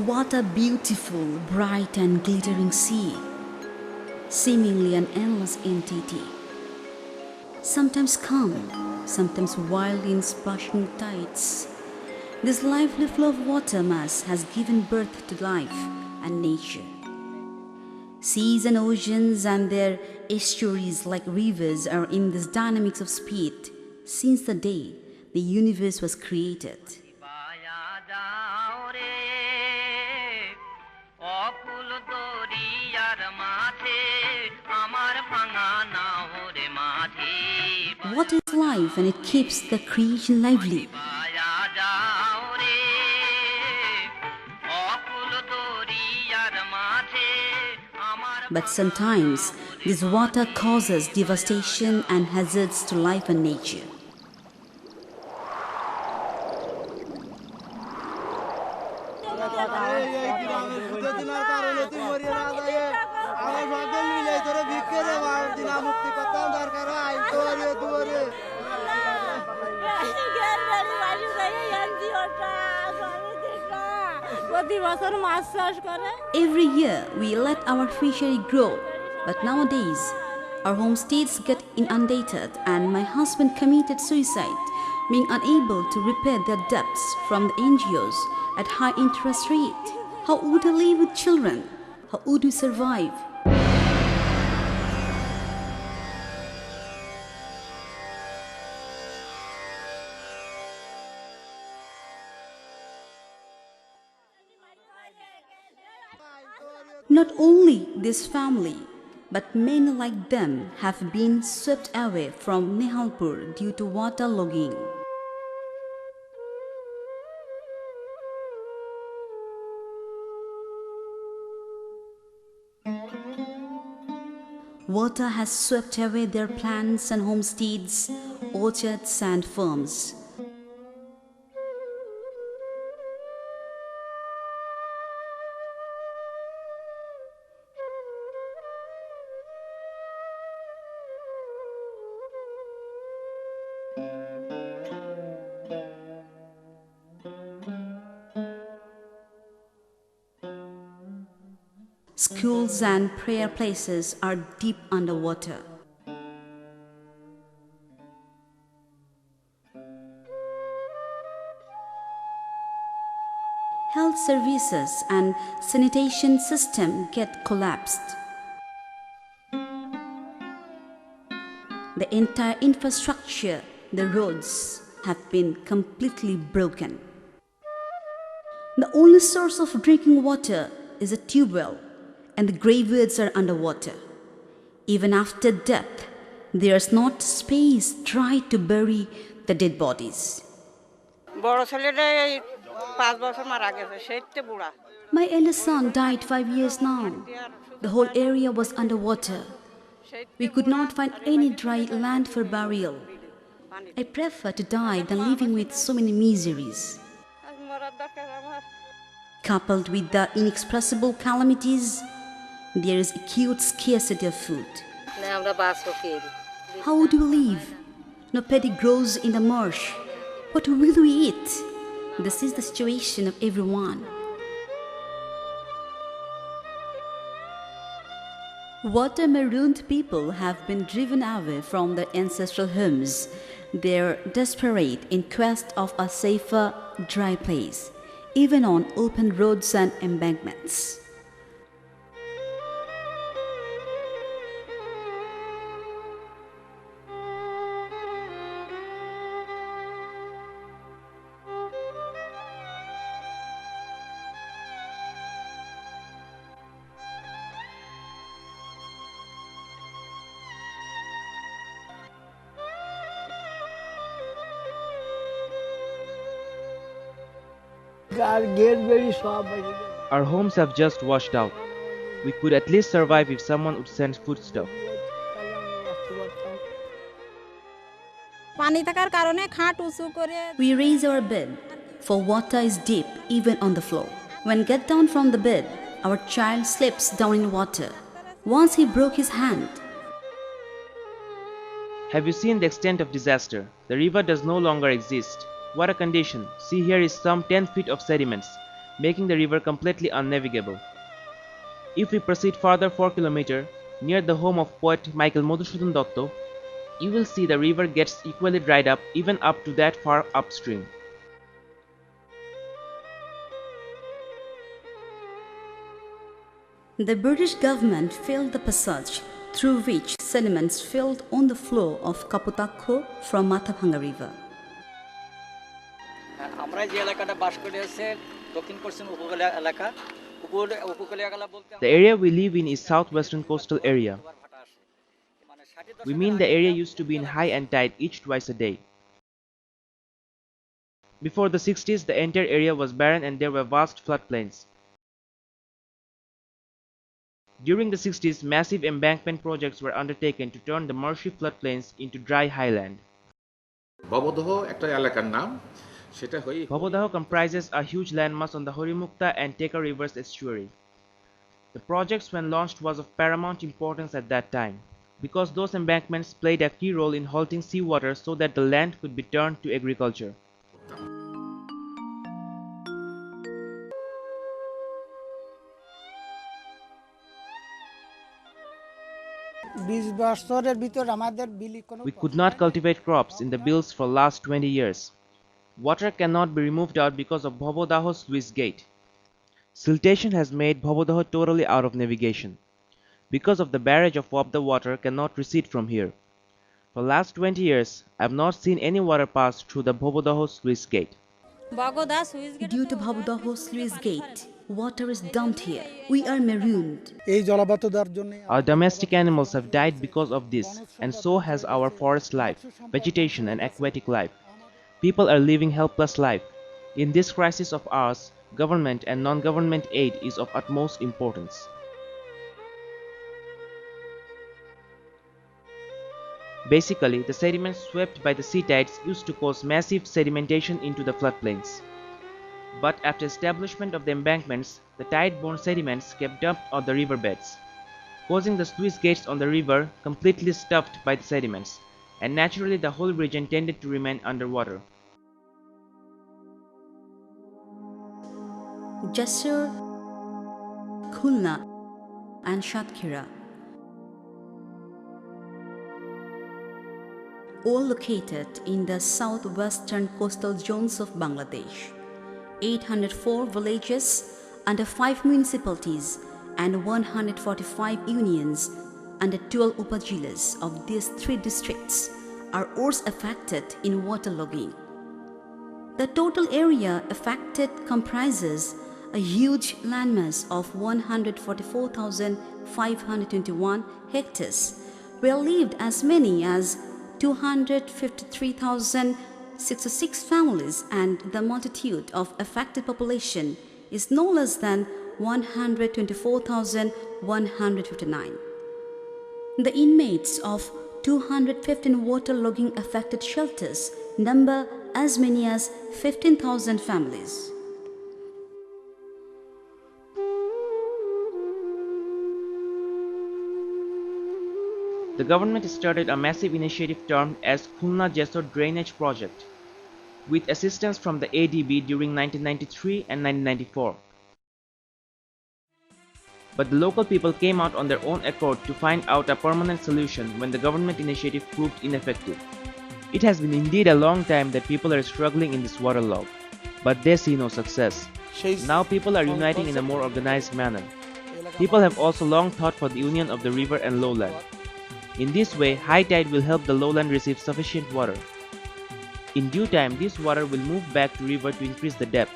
What a beautiful, bright and glittering sea, seemingly an endless entity. Sometimes calm, sometimes wild in splashing tides. This lively flow of water mass has given birth to life and nature. Seas and oceans and their estuaries like rivers are in this dynamics of speed since the day the universe was created. Water is life and it keeps the creation lively. But sometimes this water causes devastation and hazards to life and nature. Every year we let our fishery grow, but nowadays our homesteads get inundated and my husband committed suicide, being unable to repay their debts from the NGOs at high interest rate. How would we live with children? How would we survive? Not only this family, but many like them have been swept away from Nihalpur due to waterlogging. Water has swept away their plants and homesteads, orchards and farms. Schools and prayer places are deep underwater. Health services and sanitation system get collapsed. The entire infrastructure, the roads, have been completely broken. The only source of drinking water is a tube well, and the graveyards are underwater. Even after death, there is not space dry to bury the dead bodies. My eldest son died 5 years now. The whole area was underwater. We could not find any dry land for burial. I prefer to die than living with so many miseries. Coupled with the inexpressible calamities, there is acute scarcity of food. How would we live? No paddy grows in the marsh. What will we eat? This is the situation of everyone. Water-marooned people have been driven away from their ancestral homes. They are desperate in quest of a safer, dry place, even on open roads and embankments. Our homes have just washed out. We could at least survive if someone would send foodstuff. We raise our bed, for water is deep even on the floor. When get down from the bed, our child slips down in water. Once he broke his hand. Have you seen the extent of disaster? The river does no longer exist. What a condition. See, here is some 10 feet of sediments. making the river completely unnavigable. If we proceed further 4 km near the home of poet Michael Madhusudan Dotto, you will see the river gets equally dried up even up to that far upstream. The British government filled the passage through which sediments filled on the floor of Kapotakho from Mathapanga River. The area we live in is southwestern coastal area. We mean the area used to be in high and tide each twice a day. Before the 60s, the entire area was barren and there were vast floodplains. During the 60s, massive embankment projects were undertaken to turn the marshy floodplains into dry highland. Bhabadaho comprises a huge landmass on the Horimukta and Teka rivers estuary. The projects when launched was of paramount importance at that time, because those embankments played a key role in halting seawater so that the land could be turned to agriculture. We could not cultivate crops in the bills for last 20 years. Water cannot be removed out because of Bhabadaho sluice gate. Siltation has made Bhabadaho totally out of navigation. Because of the barrage of Wab, the water cannot recede from here. For last 20 years, I have not seen any water pass through the Bhabadaho sluice gate. Due to Bhabadaho sluice gate, water is dumped here. We are marooned. Our domestic animals have died because of this, and so has our forest life, vegetation and aquatic life. People are living helpless life. In this crisis of ours, government and non-government aid is of utmost importance. Basically, the sediments swept by the sea tides used to cause massive sedimentation into the floodplains. But after establishment of the embankments, the tide-borne sediments kept dumped on the riverbeds, causing the sluice gates on the river completely stuffed by the sediments, and naturally the whole region tended to remain underwater. Jessore, Khulna and Shatkhira, all located in the southwestern coastal zones of Bangladesh. 804 villages under 5 municipalities and 145 unions under 12 upajilas of these 3 districts are worst affected in waterlogging. The total area affected comprises a huge landmass of 144,521 hectares, where lived as many as 253,066 families, and the multitude of affected population is no less than 124,159. The inmates of 215 waterlogging affected shelters number as many as 15,000 families. The government started a massive initiative termed as Khulna Jessore Drainage Project, with assistance from the ADB during 1993 and 1994. But the local people came out on their own accord to find out a permanent solution when the government initiative proved ineffective. It has been indeed a long time that people are struggling in this waterlog, but they see no success. Now people are uniting in a more organized manner. People have also long thought for the union of the river and lowland. In this way, high tide will help the lowland receive sufficient water. In due time, this water will move back to river to increase the depth.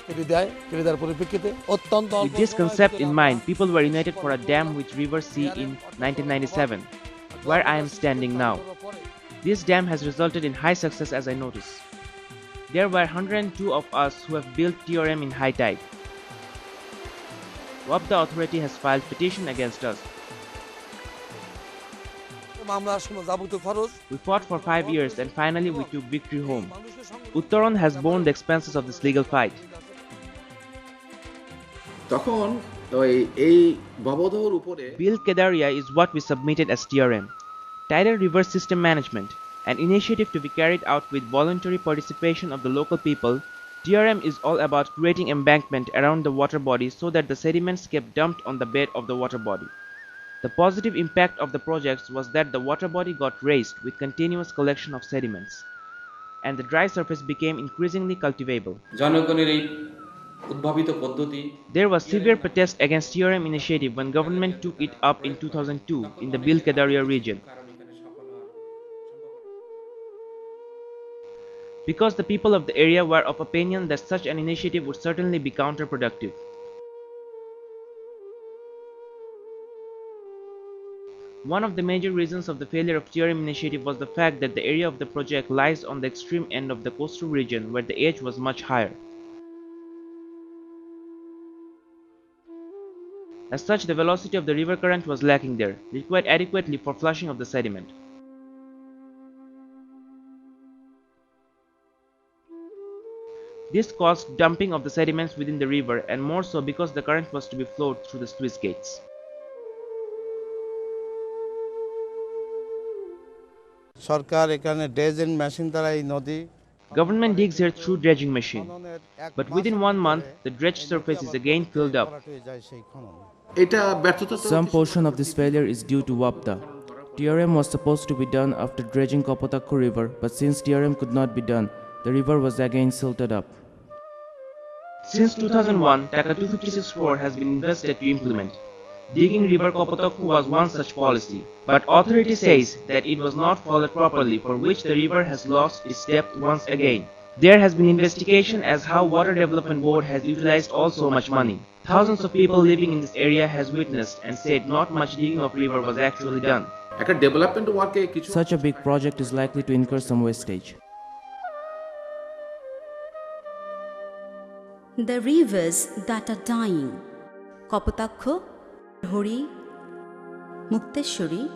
With this concept in mind, people were united for a dam with River Sea in 1997, where I am standing now. This dam has resulted in high success, as I notice. There were 102 of us who have built TRM in high tide. Wabda authority has filed petition against us. We fought for 5 years and finally we took victory home. Uttaran has borne the expenses of this legal fight. Bill Kedaria is what we submitted as TRM, Tidal River System Management, an initiative to be carried out with voluntary participation of the local people. TRM is all about creating embankment around the water body so that the sediments kept dumped on the bed of the water body. The positive impact of the projects was that the water body got raised with continuous collection of sediments, and the dry surface became increasingly cultivable. There was severe protest against TRM initiative when government took it up in 2002 in the Bil Kedaria region, because the people of the area were of opinion that such an initiative would certainly be counterproductive. One of the major reasons of the failure of TRM initiative was the fact that the area of the project lies on the extreme end of the coastal region where the edge was much higher. As such, the velocity of the river current was lacking there, required adequately for flushing of the sediment. This caused dumping of the sediments within the river, and more so because the current was to be flowed through the sluice gates. Government digs here through dredging machine, but within 1 month the dredged surface is again filled up. Some portion of this failure is due to WAPDA. TRM was supposed to be done after dredging Kopotakko River, but since TRM could not be done, the river was again silted up. Since 2001, Taka 256 crore has been invested to implement. Digging River Kopotakko was one such policy, but authority says that it was not followed properly, for which the river has lost its depth once again. There has been investigation as how Water Development Board has utilized all so much money. Thousands of people living in this area has witnessed and said not much digging of river was actually done. Such a big project is likely to incur some wastage. The rivers that are dying: Kopotakko, Hori, Mukteshwari,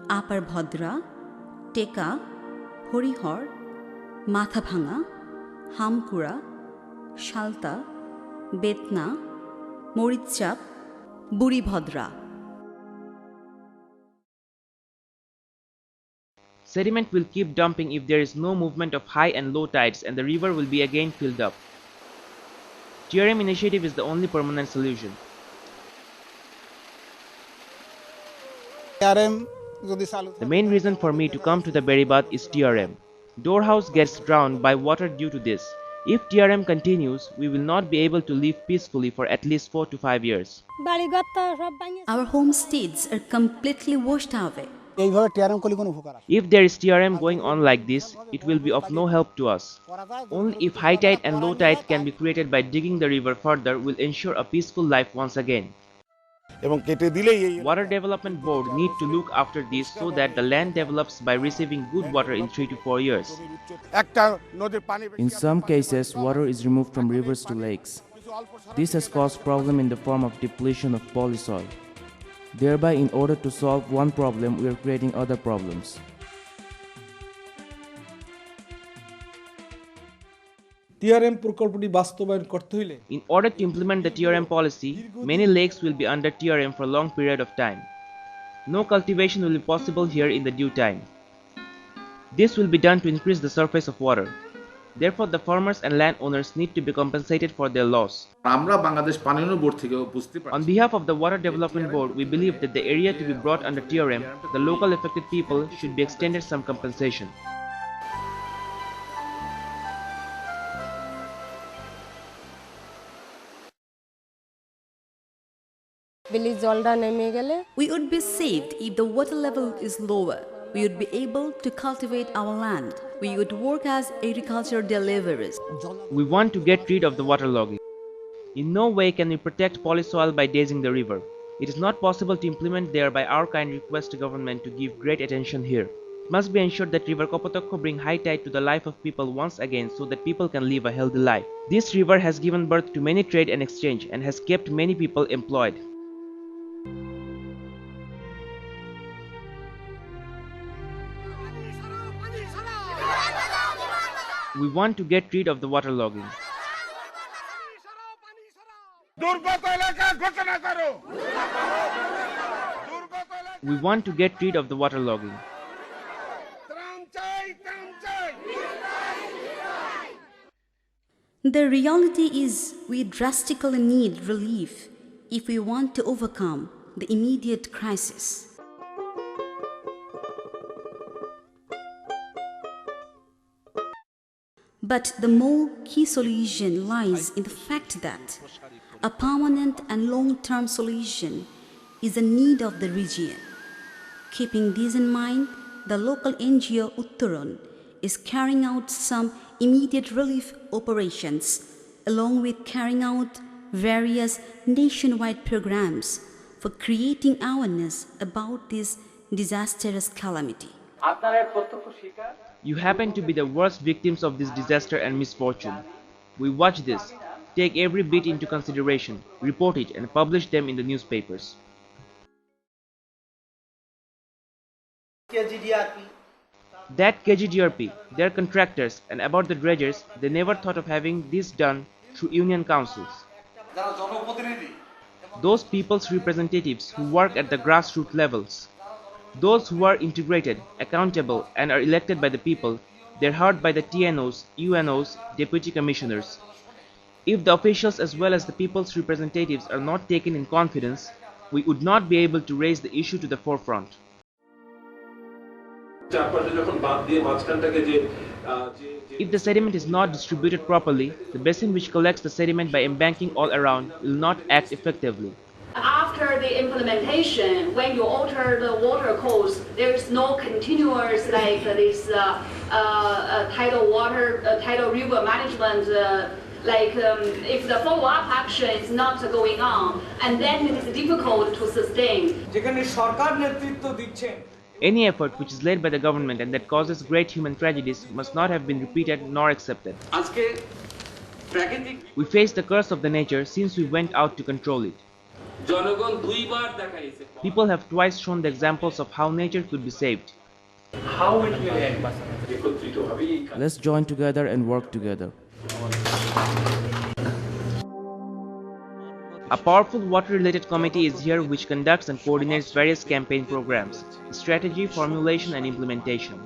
Apar Bhadra, Teka, Horihor, Mathabhanga, Hamkura, Shalta, Betna, Moritchap, Buribhadra. Sediment will keep dumping if there is no movement of high and low tides, and the river will be again filled up. TRM initiative is the only permanent solution. The main reason for me to come to the Beribad is TRM. Doorhouse gets drowned by water due to this. If TRM continues, we will not be able to live peacefully for at least 4 to 5 years. Our homesteads are completely washed away. If there is TRM going on like this, it will be of no help to us. Only if high tide and low tide can be created by digging the river further will ensure a peaceful life once again. Water Development Board need to look after this so that the land develops by receiving good water in 3 to 4 years. In some cases, water is removed from rivers to lakes. This has caused problem in the form of depletion of polysoil. Thereby, in order to solve one problem, we are creating other problems. In order to implement the TRM policy, many lakes will be under TRM for a long period of time. No cultivation will be possible here in the due time. This will be done to increase the surface of water. Therefore, the farmers and landowners need to be compensated for their loss. On behalf of the Water Development Board, we believe that the area to be brought under TRM, the local affected people should be extended some compensation. We would be saved if the water level is lower. We would be able to cultivate our land. We would work as agriculture deliverers. We want to get rid of the waterlogging. In no way can we protect polysoil by dazing the river. It is not possible to implement thereby our kind request to government to give great attention here. It must be ensured that River Kopotakko bring high tide to the life of people once again so that people can live a healthy life. This river has given birth to many trade and exchange and has kept many people employed. We want to get rid of the waterlogging. We want to get rid of the waterlogging. The reality is we drastically need relief if we want to overcome the immediate crisis. But the more key solution lies in the fact that a permanent and long-term solution is a need of the region. Keeping this in mind, the local NGO Uttaran is carrying out some immediate relief operations along with carrying out various nationwide programs for creating awareness about this disastrous calamity. You happen to be the worst victims of this disaster and misfortune. We watch this, take every bit into consideration, report it and publish them in the newspapers. That KGDRP, their contractors, and about the dredgers, they never thought of having this done through union councils. Those people's representatives who work at the grassroots levels. Those who are integrated, accountable, and are elected by the people, they're heard by the TNOs, UNOs, deputy commissioners. If the officials as well as the people's representatives are not taken in confidence, we would not be able to raise the issue to the forefront. If the sediment is not distributed properly, the basin which collects the sediment by embanking all around will not act effectively. After the implementation, when you alter the water course, there is no continuous like this tidal river management. If the follow-up action is not going on, and then it is difficult to sustain. Any effort which is led by the government and that causes great human tragedies must not have been repeated nor accepted. We face the curse of the nature since we went out to control it. People have twice shown the examples of how nature could be saved. How it will end? Let's join together and work together. A powerful water-related committee is here which conducts and coordinates various campaign programs, strategy, formulation and implementation.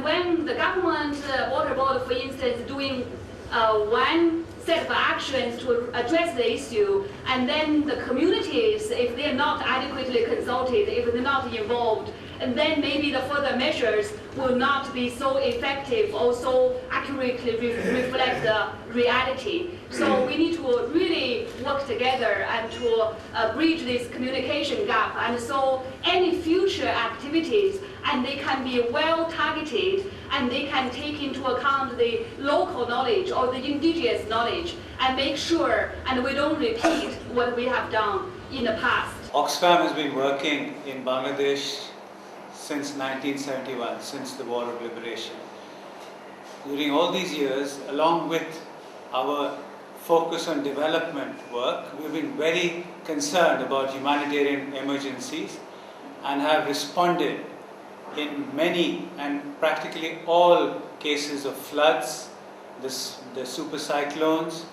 When the government water board, for instance, doing one set of actions to address the issue, and then the communities, if they're not adequately consulted, if they're not involved, and then maybe the further measures will not be so effective or so accurately reflect the reality. So we need to really work together and to bridge this communication gap. And so any future activities, and they can be well targeted, and they can take into account the local knowledge or the indigenous knowledge, and make sure and we don't repeat what we have done in the past. Oxfam has been working in Bangladesh since 1971, since the War of Liberation. During all these years, along with our focus on development work, we've been very concerned about humanitarian emergencies and have responded in many and practically all cases of floods, the super cyclones,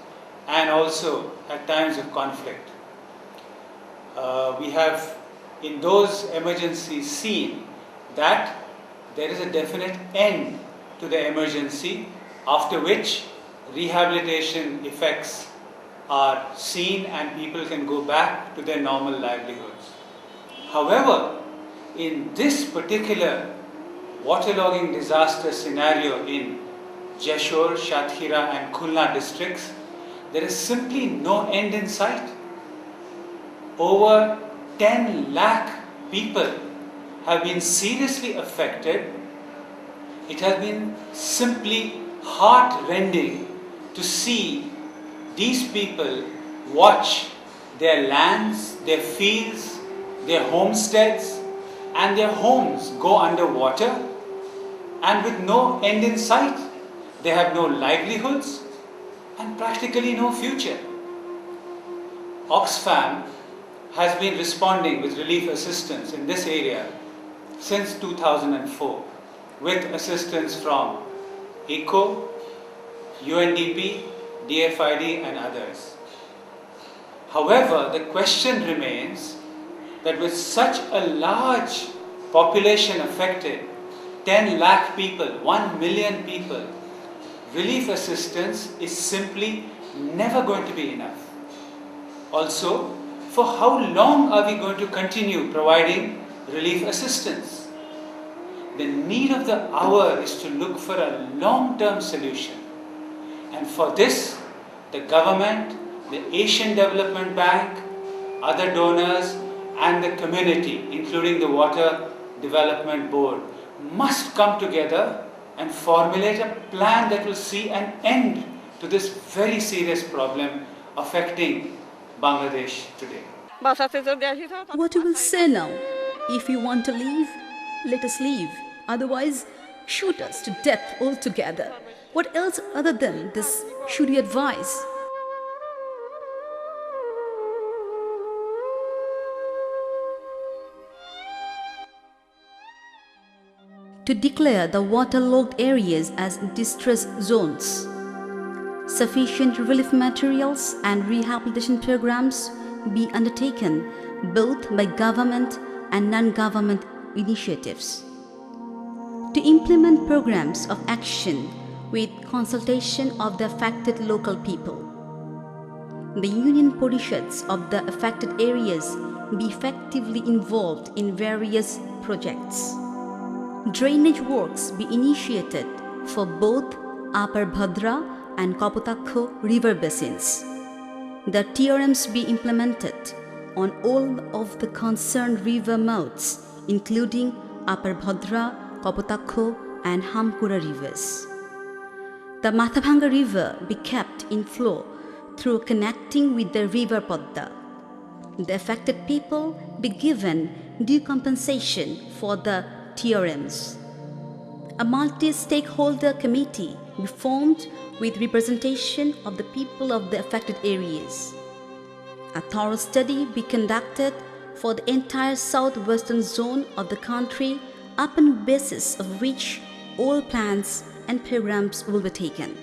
and also at times of conflict. We have in those emergencies seen that there is a definite end to the emergency, after which rehabilitation effects are seen and people can go back to their normal livelihoods. However, in this particular waterlogging disaster scenario in Jeshore, Shatkhira and Khulna districts, there is simply no end in sight. Over 10 lakh people have been seriously affected. It has been simply heart-rending to see these people watch their lands, their fields, their homesteads and their homes go underwater, and with no end in sight. They have no livelihoods and practically no future. Oxfam has been responding with relief assistance in this area since 2004 with assistance from ECO, UNDP, DFID and others. However, the question remains that with such a large population affected, 10 lakh people, 1 million people, relief assistance is simply never going to be enough. Also, for how long are we going to continue providing relief assistance? The need of the hour is to look for a long-term solution. And for this, the government, the Asian Development Bank, other donors, and the community, including the Water Development Board, must come together and formulate a plan that will see an end to this very serious problem affecting Bangladesh today. What you will say now? If you want to leave, let us leave. Otherwise, shoot us to death altogether. What else other than this should you advise? To declare the waterlogged areas as distress zones. Sufficient relief materials and rehabilitation programs be undertaken both by government and non-government initiatives. To implement programs of action with consultation of the affected local people. The union parishads of the affected areas be effectively involved in various projects. Drainage works be initiated for both Upper Bhadra and Kapotakho river basins. The TRMs be implemented on all of the concerned river mouths, including Upper Bhadra, Kapotakho, and Hamkura rivers. The Mathabhanga river be kept in flow through connecting with the river Podda. The affected people be given due compensation for the TRMs. A multi-stakeholder committee be formed with representation of the people of the affected areas. A thorough study be conducted for the entire southwestern zone of the country, upon basis of which all plans and programs will be taken.